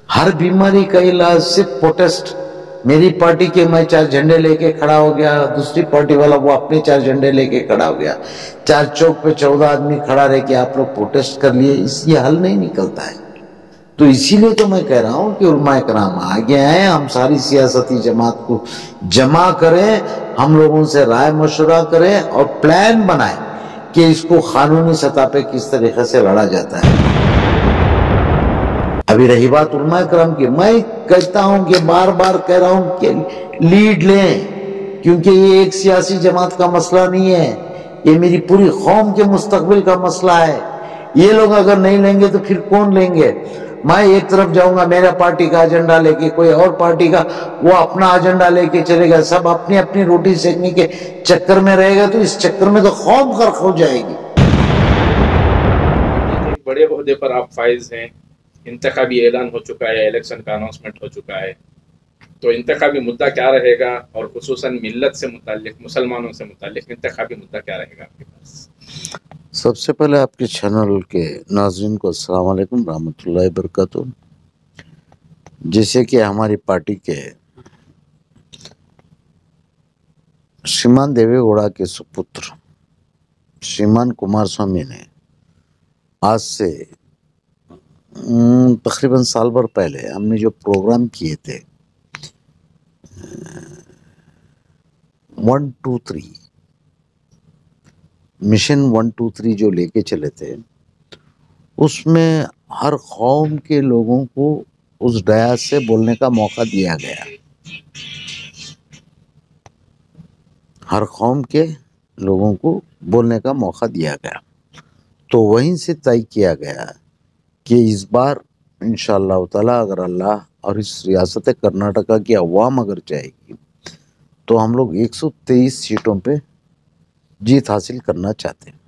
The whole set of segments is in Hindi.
हर बीमारी का इलाज सिर्फ प्रोटेस्ट। मेरी पार्टी के मैं 4 झंडे लेके खड़ा हो गया, दूसरी पार्टी वाला वो अपने 4 झंडे लेके खड़ा हो गया, 4 चौक पे 14 आदमी खड़ा रह के आप लोग प्रोटेस्ट कर लिए, इससे हल नहीं निकलता है। तो इसीलिए तो मैं कह रहा हूं कि उलमा कराम आगे आए, हम सारी सियासती जमात को जमा करें, हम लोगों से राय मशवरा करें और प्लान बनाएं कि इसको कानूनी सतह पे किस तरीके से लड़ा जाता है। अभी रही बात उलमा कराम की, मैं कहता हूं कि बार बार कह रहा हूं कि लीड लें, क्योंकि ये एक सियासी जमात का मसला नहीं है, ये मेरी पूरी कौम के मुस्तकबिल का मसला है। ये लोग अगर नहीं लेंगे तो फिर कौन लेंगे? मैं एक तरफ जाऊंगा मेरा पार्टी का एजेंडा लेके, कोई और पार्टी का वो अपना एजेंडा लेके चलेगा, सब अपनी अपनी रोटी सेकने के चक्कर में रहेगा, तो इस चक्कर में तो कौम गर्क हो जाएगी। एक बड़े ओहदे पर आप फाइज हैं, इंतखाबी ऐलान हो चुका है, इलेक्शन का अनाउंसमेंट हो चुका है, तो इंतखाबी मुद्दा क्या रहेगा और खुसूसन मिल्लत से मुताल्लिक, मुसलमानों से मुताल्लिक इंतखाबी मुद्दा क्या रहेगा आपके पास? सबसे पहले आपके चैनल के नाज़रीन को अस्सलाम वालेकुम रहमतुल्लाहि बरकातुहू। जैसे कि हमारी पार्टी के श्रीमान देवेगौड़ा के सुपुत्र श्रीमान कुमार स्वामी ने आज से तकरीबन साल भर पहले हमने जो प्रोग्राम किए थे 1-2-3 मिशन 1-2-3 जो लेके चले थे, उसमें हर कौम के लोगों को उस डयास से बोलने का मौका दिया गया। हर कौम के लोगों को बोलने का मौका दिया गया। तो वहीं से तय किया गया कि इस बार इंशाअल्लाह ताला अगर अल्लाह और इस रियासत कर्नाटका की अवाम अगर चाहेगी तो हम लोग 123 सीटों पे जीत हासिल करना चाहते हैं।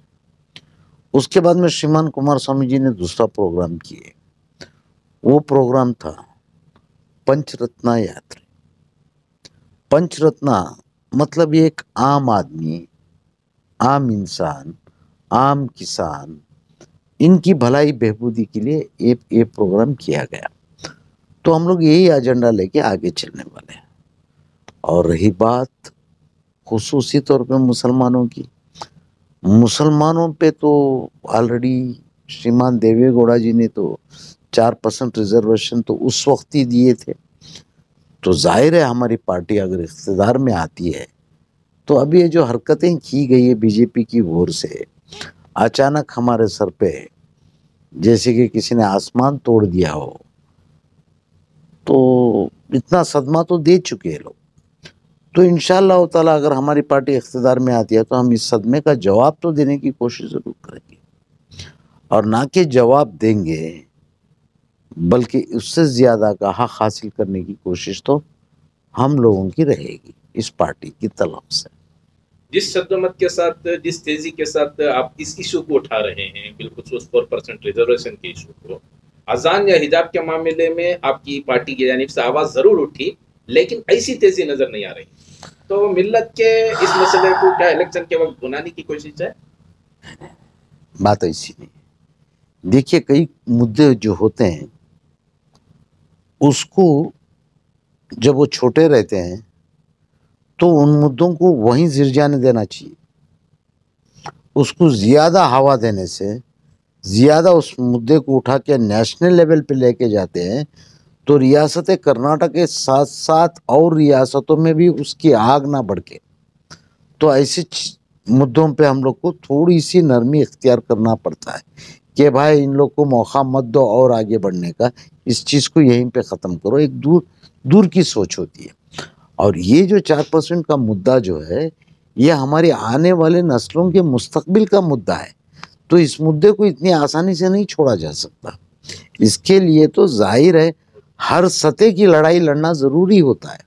उसके बाद में श्रीमान कुमार स्वामी जी ने दूसरा प्रोग्राम किए, वो प्रोग्राम था पंचरत्ना यात्रा। पंचरत्ना मतलब ये एक आम आदमी, आम इंसान, आम किसान, इनकी भलाई बहबूदी के लिए ये प्रोग्राम किया गया। तो हम लोग यही एजेंडा लेके आगे चलने वाले हैं। और रही बात खुसूसी तौर पे मुसलमानों की, मुसलमानों पे तो ऑलरेडी श्रीमान देवेगौड़ा जी ने तो 4% रिजर्वेशन तो उस वक्त ही दिए थे। तो जाहिर है हमारी पार्टी अगर इख्तिदार में आती है तो अभी ये जो हरकतें की गई है बीजेपी की ओर से, अचानक हमारे सर पे जैसे कि किसी ने आसमान तोड़ दिया हो, तो इतना सदमा तो दे चुके हैं लोग। तो इंशाअल्लाह ताला अगर हमारी पार्टी इख्तिदार में आती है तो हम इस सदमे का जवाब तो देने की कोशिश ज़रूर करेंगे, और ना कि जवाब देंगे बल्कि उससे ज़्यादा का हक हासिल करने की कोशिश तो हम लोगों की रहेगी इस पार्टी की तरफ से। जिस शब्दमत के साथ, जिस तेजी के साथ आप इस इशू को उठा रहे हैं, बिलखुसूस 4% रिजर्वेशन के इशू को, अजान या हिजाब के मामले में आपकी पार्टी की जानिब से आवाज़ ज़रूर उठी, लेकिन ऐसी तेजी नज़र नहीं आ रही। तो मिल्लत के इस मसले को क्या इलेक्शन के वक्त भुनाने की कोशिश है? बात ऐसी नहीं। देखिए, कई मुद्दे जो होते हैं उसको जब वो छोटे रहते हैं तो उन मुद्दों को वहीं गिर जाने देना चाहिए। उसको ज़्यादा हवा देने से, ज़्यादा उस मुद्दे को उठा के नेशनल लेवल पे लेके जाते हैं तो रियासत कर्नाटक के साथ साथ और रियासतों में भी उसकी आग ना भड़के। तो ऐसे मुद्दों पे हम लोग को थोड़ी सी नरमी इख्तियार करना पड़ता है कि भाई इन लोग को मौका मत दो और आगे बढ़ने का, इस चीज़ को यहीं पे ख़त्म करो। एक दूर की सोच होती है। और ये जो 4% का मुद्दा जो है, ये हमारे आने वाले नस्लों के मुस्तकबिल का मुद्दा है। तो इस मुद्दे को इतनी आसानी से नहीं छोड़ा जा सकता। इसके लिए तो जाहिर है हर सतह की लड़ाई लड़ना ज़रूरी होता है।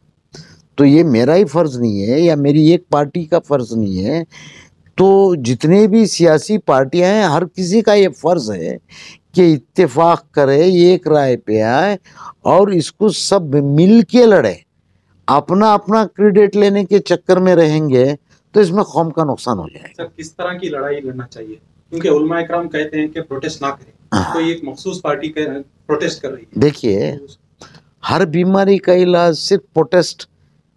तो ये मेरा ही फ़र्ज़ नहीं है या मेरी एक पार्टी का फ़र्ज़ नहीं है, तो जितने भी सियासी पार्टियां हैं हर किसी का ये फ़र्ज़ है कि इत्तेफाक करे, एक राय पे आए और इसको सब मिल के लड़े। अपना अपना क्रेडिट लेने के चक्कर में रहेंगे तो इसमें कौम का नुकसान हो जाएगा। सर, किस तरह की लड़ाई लड़ना चाहिए? क्योंकि उलमा इकराम कहते हैं कि प्रोटेस्ट ना करें, तो एक मखसूस पार्टी प्रोटेस्ट कर रही है। देखिए, हर बीमारी का इलाज सिर्फ प्रोटेस्ट,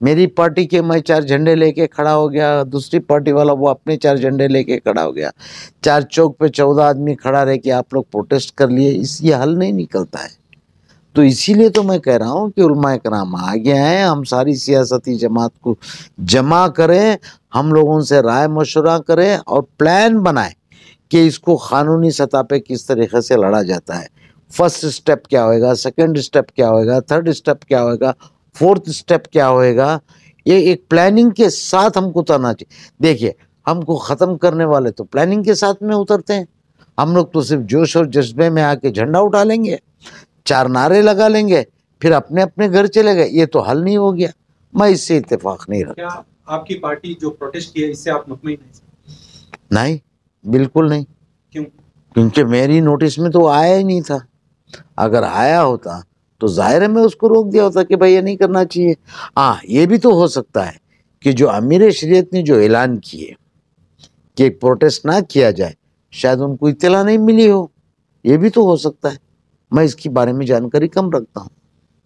मेरी पार्टी के मैं 4 झंडे लेके खड़ा हो गया, दूसरी पार्टी वाला वो अपने 4 झंडे लेके खड़ा हो गया, 4 चौक पे 14 आदमी खड़ा रह के आप लोग प्रोटेस्ट कर लिए, ये हल नहीं निकलता है। तो इसीलिए तो मैं कह रहा हूँ कि उलमा इकराम आगे आए, हम सारी सियासती जमात को जमा करें, हम लोगों से राय मशवरा करें और प्लान बनाएं कि इसको कानूनी सतह पे किस तरीके से लड़ा जाता है। फर्स्ट स्टेप क्या होएगा, सेकंड स्टेप क्या होएगा, थर्ड स्टेप क्या होएगा, फोर्थ स्टेप क्या होएगा, ये एक प्लानिंग के साथ हमको उतरना चाहिए। देखिए, हमको ख़त्म करने वाले तो प्लानिंग के साथ में उतरते हैं, हम लोग तो सिर्फ जोश और जज्बे में आके झंडा उठा लेंगे, 4 नारे लगा लेंगे, फिर अपने अपने घर चले गए, ये तो हल नहीं हो गया। मैं इससे इत्तेफाक नहीं रखता। क्या आपकी पार्टी जो प्रोटेस्ट किया इससे आप मुतमईन नहीं? नहीं, बिल्कुल नहीं। क्यों? क्योंकि मेरी नोटिस में तो आया ही नहीं था। अगर आया होता तो जाहिर है मैं उसको रोक दिया होता कि भाई ये नहीं करना चाहिए। हाँ, ये भी तो हो सकता है कि जो अमीर शरीयत ने जो ऐलान किए कि प्रोटेस्ट ना किया जाए, शायद उनको इत्तला नहीं मिली हो, ये भी तो हो सकता है। मैं इसके बारे में जानकारी कम रखता हूँ।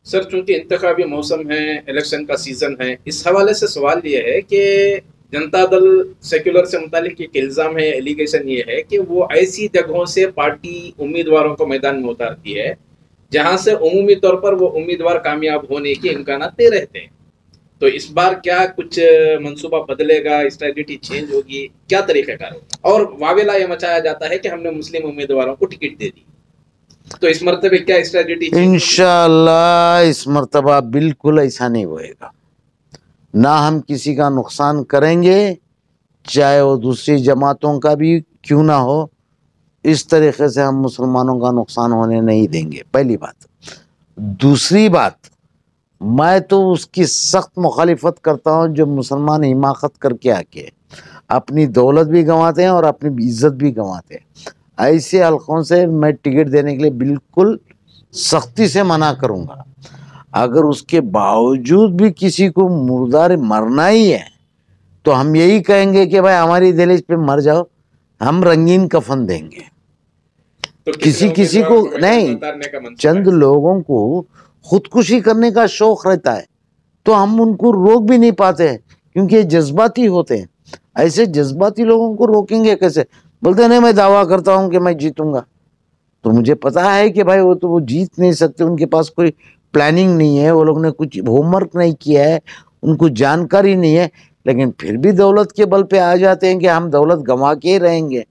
सर, चूंकि इंतखाबी मौसम है, इलेक्शन का सीजन है, इस हवाले से सवाल ये है कि जनता दल सेक्युलर से मुतालिक एक इल्ज़ाम है, एलिगेशन ये है कि वो ऐसी जगहों से पार्टी उम्मीदवारों को मैदान में उतारती है जहां से उमूमी तौर पर वो उम्मीदवार कामयाब होने के इम्कानात तय रहते हैं। तो इस बार क्या कुछ मंसूबा बदलेगा, स्ट्रेटजी चेंज होगी, क्या तरीक़ेकार होगा? और वावेला ये मचाया जाता है कि हमने मुस्लिम उम्मीदवारों को टिकट दे दी, तो इस मर्तबे क्या स्ट्रेटजी? इंशाअल्लाह इस मर्तबा बिल्कुल ऐसा नहीं होएगा। ना हम किसी का नुकसान करेंगे, चाहे वो दूसरी जमातों का भी क्यों ना हो, इस तरीके से हम मुसलमानों का नुकसान होने नहीं देंगे, पहली बात। दूसरी बात, मैं तो उसकी सख्त मुखालिफत करता हूँ जो मुसलमान हिमाकत करके आके अपनी दौलत भी गंवाते हैं और अपनी इज्जत भी गंवाते हैं। ऐसे हल्कों से मैं टिकट देने के लिए बिल्कुल सख्ती से मना करूँगा। अगर उसके बावजूद भी किसी को मुर्दार मरना ही है तो हम यही कहेंगे कि भाई हमारी दहलीज पे मर जाओ, हम रंगीन कफन देंगे। तो किसी को नहीं, चंद लोगों को खुदकुशी करने का शौक रहता है तो हम उनको रोक भी नहीं पाते हैं क्योंकि जज्बाती होते हैं। ऐसे जज्बाती लोगों को रोकेंगे कैसे? बोलते नहीं मैं दावा करता हूं कि मैं जीतूंगा, तो मुझे पता है कि भाई वो जीत नहीं सकते, उनके पास कोई प्लानिंग नहीं है, वो लोग ने कुछ होमवर्क नहीं किया है, उनको जानकारी नहीं है, लेकिन फिर भी दौलत के बल पे आ जाते हैं कि हम दौलत गंवा के ही रहेंगे।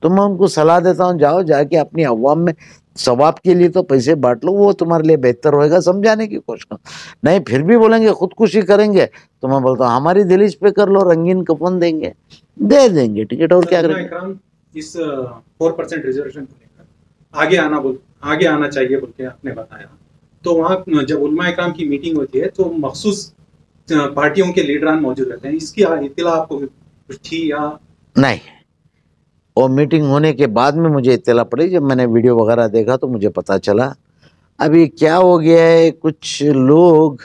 तो मैं उनको सलाह देता हूँ, जाओ जाके अपनी अवाम में सवाब के लिए तो पैसे बांट लो, वो तुम्हारे लिए बेहतर होएगा, समझाने की कोशिश करो। नहीं फिर भी बोलेंगे खुदकुशी करेंगे तो मैं बोलता हूँ हमारी दहलीज पे कर लो, रंगीन कफन देंगे, दे देंगे टिकट, और क्या करेंगे। इस 4% रिजर्वेशन को लेकर आगे आना चाहिए बोल के आपने बताया, तो वहाँ जब उलमा इकराम की मीटिंग होती है तो मखसूस पार्टियों के लीडरान मौजूद रहते हैं, इसकी इत्तला आपको कुछ थी या नहीं? और मीटिंग होने के बाद में मुझे इत्तला पड़ी, जब मैंने वीडियो वगैरह देखा तो मुझे पता चला। अभी क्या हो गया है, कुछ लोग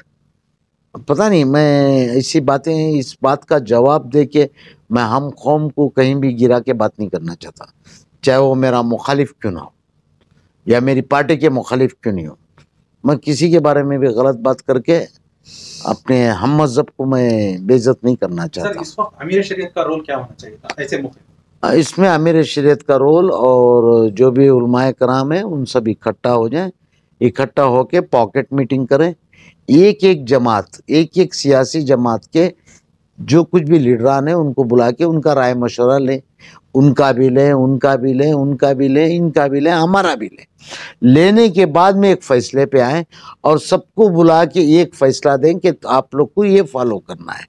पता नहीं, मैं ऐसी बातें, इस बात का जवाब दे के मैं हम कौम को कहीं भी गिरा के बात नहीं करना चाहता, चाहे वो मेरा मुखालिफ क्यों ना हो या मेरी पार्टी के मुखालिफ क्यों नहीं हो। मैं किसी के बारे में भी गलत बात करके अपने हम मज़हब को मैं बेइज्जत नहीं करना चाहता। सर, इस वक्त अमीर शरीयत का रोल क्या होना चाहिए था ऐसे मौके? इसमें अमीर शरीयत का रोल और जो भी उलमाए कराम है उन सब इकट्ठा हो जाएं, इकट्ठा होके पॉकेट मीटिंग करें, एक एक जमात, एक एक सियासी जमात के जो कुछ भी लीडरान है उनको बुला के उनका राय मशवरा लें, उनका भी लें, उनका भी लें, उनका भी लें, इनका भी लें, हमारा भी लें। लेने के बाद में एक फैसले पे आएँ और सबको बुला के एक फैसला दें कि आप लोग को ये फॉलो करना है,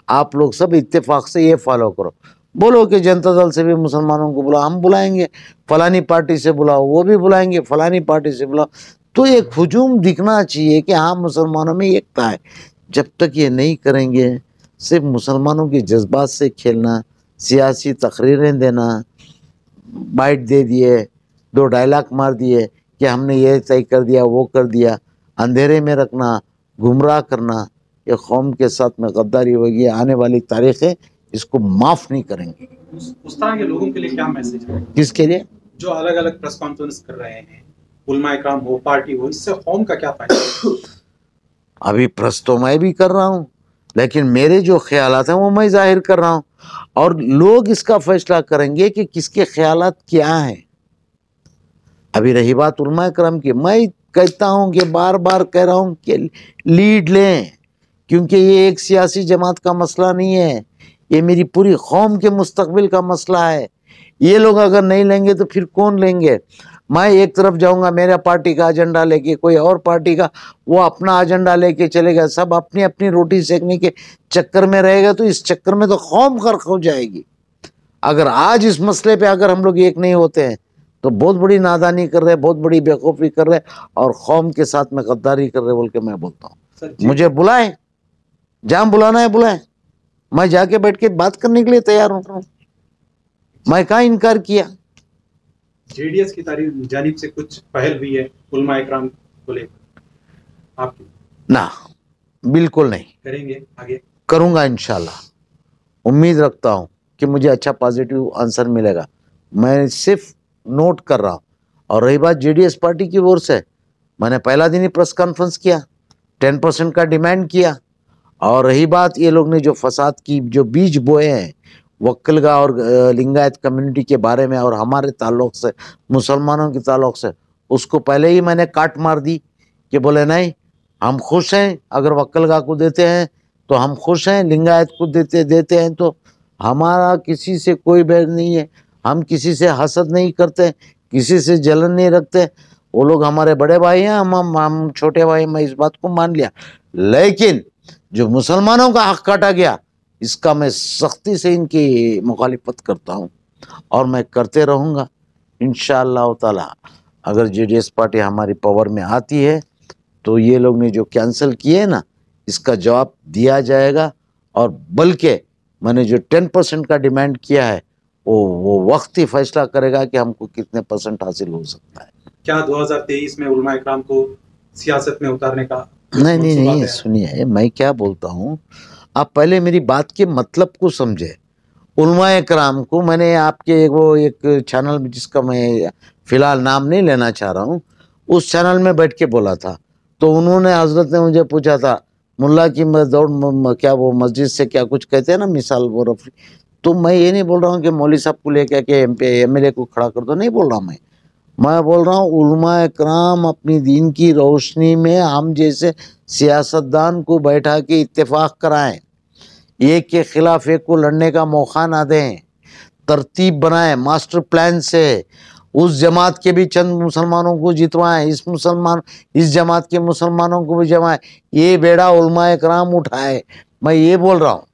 आप लोग सब इत्तेफाक से ये फॉलो करो। बोलो कि जनता दल से भी मुसलमानों को बुलाओ, हम बुलाएंगे, फलानी पार्टी से बुलाओ, वो भी बुलाएंगे, फलानी पार्टी से बुलाओ। तो एक हुजूम दिखना चाहिए कि हाँ मुसलमानों में एकता है। जब तक ये नहीं करेंगे, सिर्फ मुसलमानों के जज्बात से खेलना, सियासी तकरीरें देना, बाइट दे दिए, 2 डायलॉग मार दिए कि हमने ये तय कर दिया, वो कर दिया, अंधेरे में रखना, गुमराह करना, कि कौम के साथ में गद्दारी होगी, आने वाली तारीखें इसको माफ नहीं करेंगे। उस तरह के लोगों के लिए क्या मैसेज है किसके लिए? जो अलग अलग प्रेस कॉन्फ्रेंस कर रहे हैं, उलमा इकराम हो, पार्टी हो, इससे कौम का क्या फायदा? अभी प्रेस तो मैं भी कर रहा हूँ, लेकिन मेरे जो ख्यालात हैं वो मैं जाहिर कर रहा हूँ, और लोग इसका फैसला करेंगे कि किसके ख्यालात क्या हैं। अभी रही बात उलमा इकराम की, मैं कहता हूँ कि बार बार कह रहा हूँ कि लीड लें, क्योंकि ये एक सियासी जमात का मसला नहीं है, ये मेरी पूरी कौम के मुस्तकबिल का मसला है। ये लोग अगर नहीं लेंगे तो फिर कौन लेंगे? मैं एक तरफ जाऊंगा मेरा पार्टी का एजेंडा लेके, कोई और पार्टी का वो अपना एजेंडा लेके चलेगा, सब अपनी अपनी रोटी सेकने के चक्कर में रहेगा, तो इस चक्कर में तो कौम गर्क हो जाएगी। अगर आज इस मसले पे अगर हम लोग एक नहीं होते हैं तो बहुत बड़ी नादानी कर रहे हैं, बहुत बड़ी बेवकूफ़ी कर रहे हैं, और कौम के साथ में गद्दारी कर रहे बोल के मैं बोलता हूँ। मुझे बुलाए, जहाँ बुलाना है बुलाए, मैं जाके बैठ के बात करने के लिए तैयार हूँ। मैं कहाँ इनकार किया? जेडीएस की जानिब से कुछ पहल हुई है उलमा इकराम को लेकर आपकी? ना, बिल्कुल नहीं करेंगे, आगे करूँगा इंशाल्लाह। उम्मीद रखता हूँ कि मुझे अच्छा पॉजिटिव आंसर मिलेगा। मैं सिर्फ नोट कर रहा हूँ। और रही बात जेडीएस पार्टी की ओर से, मैंने पहला दिन ही प्रेस कॉन्फ्रेंस किया, 10% का डिमांड किया। और रही बात ये लोग ने जो फसाद की जो बीज बोए हैं वक्कलगा और लिंगायत कम्युनिटी के बारे में और हमारे ताल्लुक़ से, मुसलमानों के ताल्लुक़ से, उसको पहले ही मैंने काट मार दी कि बोले नहीं, हम खुश हैं अगर वक्कलगा को देते हैं तो हम खुश हैं, लिंगायत को देते हैं तो हमारा किसी से कोई बैर नहीं है, हम किसी से हसद नहीं करते, किसी से जलन नहीं रखते। वो लोग हमारे बड़े भाई हैं, हम छोटे भाई, मैं इस बात को मान लिया। लेकिन जो मुसलमानों का हक काटा गया, इसका मैं सख्ती से इनकी मुखालिफत करता हूँ और मैं करते रहूँगा इंशाअल्लाह ताला। अगर जेडीएस पार्टी हमारी पावर में आती है तो ये लोग ने जो कैंसिल किए ना, इसका जवाब दिया जाएगा। और बल्कि मैंने जो 10% का डिमांड किया है वो वक्त ही फैसला करेगा कि हमको कितने % हासिल हो सकता है। क्या 2023 में उलमा इकराम को सियासत में उतारने का? नहीं, सुनिए मैं क्या बोलता हूँ, आप पहले मेरी बात के मतलब को समझे। उलमा इकराम को मैंने आपके वो एक चैनल जिसका मैं फ़िलहाल नाम नहीं लेना चाह रहा हूँ, उस चैनल में बैठ के बोला था, तो उन्होंने हजरत ने मुझे पूछा था मुल्ला की दौड़ क्या वो मस्जिद से क्या कुछ कहते हैं ना, मिसाल वो रफी। तो मैं ये नहीं बोल रहा हूँ कि मौलवी साहब को लेकर के एमएलए को खड़ा कर दो, नहीं बोल रहा मैं बोल रहा हूँ उलमा इकराम अपनी दीन की रोशनी में हम जैसे सियासतदान को बैठा के इत्तेफाक कराएं, एक के खिलाफ एक को लड़ने का मौका ना दें, तरतीब बनाएं, मास्टर प्लान से उस जमात के भी चंद मुसलमानों को जितवाएं, इस जमात के मुसलमानों को भी जमाएं, ये बेड़ा उलमा इकराम उठाए। मैं ये बोल रहा हूँ,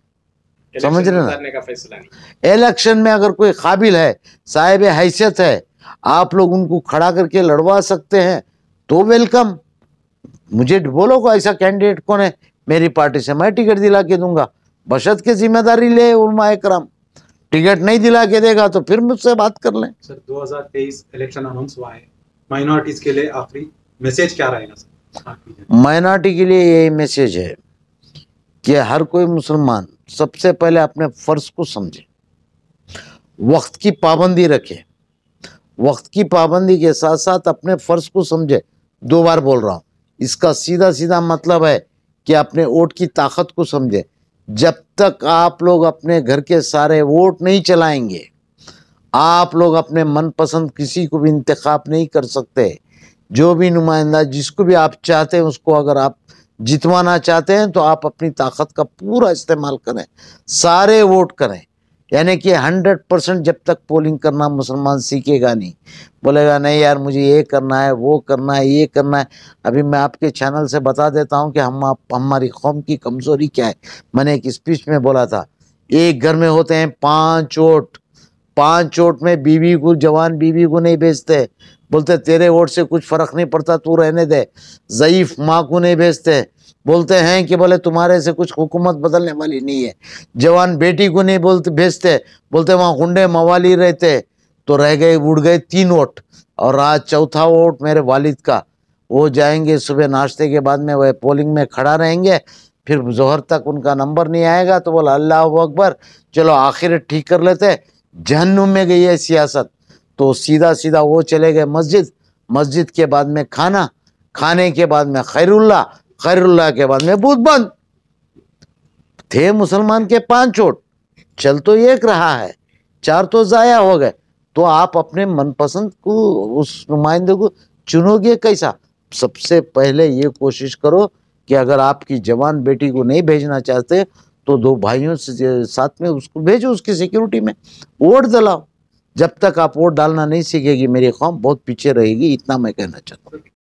समझ रहे ना? इलेक्शन में अगर कोई काबिल है, साहिब हैसियत है, आप लोग उनको खड़ा करके लड़वा सकते हैं तो वेलकम। मुझे बोलो को ऐसा कैंडिडेट कौन है मेरी पार्टी से, मैं टिकट दिला के दूंगा, बशर्त के जिम्मेदारी ले उलमा इकराम। टिकट नहीं दिला के देगा तो फिर मुझसे बात कर लें। सर 2023 इलेक्शन अनाउंस हुआ है, माइनॉरिटीज के लिए आखिरी मैसेज क्या रहेगा सर? माइनॉरिटी के लिए यही मैसेज है कि हर कोई मुसलमान सबसे पहले अपने फ़र्ज को समझे, वक्त की पाबंदी रखे, वक्त की पाबंदी के साथ साथ अपने फ़र्ज को समझे। 2 बार बोल रहा हूँ, इसका सीधा सीधा मतलब है कि अपने वोट की ताकत को समझे। जब तक आप लोग अपने घर के सारे वोट नहीं चलाएंगे, आप लोग अपने मनपसंद किसी को भी इंतखाब नहीं कर सकते। जो भी नुमाइंदा जिसको भी आप चाहते हैं उसको अगर आप जितवाना चाहते हैं तो आप अपनी ताकत का पूरा इस्तेमाल करें, सारे वोट करें। यानी कि 100% जब तक पोलिंग करना मुसलमान सीखेगा नहीं, बोलेगा नहीं यार मुझे ये करना है, वो करना है, ये करना है। अभी मैं आपके चैनल से बता देता हूं कि हमारी कौम की कमज़ोरी क्या है। मैंने एक स्पीच में बोला था, एक घर में होते हैं 5 वोट, 5 वोट में बीवी को, जवान बीवी को नहीं भेजते, बोलते तेरे वोट से कुछ फ़र्क नहीं पड़ता, तू रहने दे। ज़ईफ़ माँ को नहीं भेजते, बोलते हैं कि बोले तुम्हारे से कुछ हुकूमत बदलने वाली नहीं है। जवान बेटी को नहीं भेजते, बोलते वहाँ गुंडे मवाली रहते। तो रह गए, उड़ गए 3 वोट। और आज चौथा वोट मेरे वालिद का, वो जाएंगे सुबह नाश्ते के बाद में, वह पोलिंग में खड़ा रहेंगे, फिर जोहर तक उनका नंबर नहीं आएगा तो बोला अल्लाह अकबर, चलो आखिर ठीक कर लेते हैं, जहन्नुम में गई है सियासत। तो सीधा सीधा वो चले गए मस्जिद, मस्जिद के बाद में खाना, खाने के बाद में खैरुल्लाह, खैरुल्लाह के बाद में बूथ बंद। थे मुसलमान के 5 चोट, चल तो एक रहा है, 4 तो जाया हो गए। तो आप अपने मनपसंद को, उस नुमाइंदे को चुनोगे कैसा? सबसे पहले ये कोशिश करो कि अगर आपकी जवान बेटी को नहीं भेजना चाहते तो 2 भाइयों से साथ में उसको भेजो, उसकी सिक्योरिटी में वोट दिलाओ। जब तक आप वोट डालना नहीं सीखेगी मेरी कौम बहुत पीछे रहेगी, इतना मैं कहना चाहता हूँ।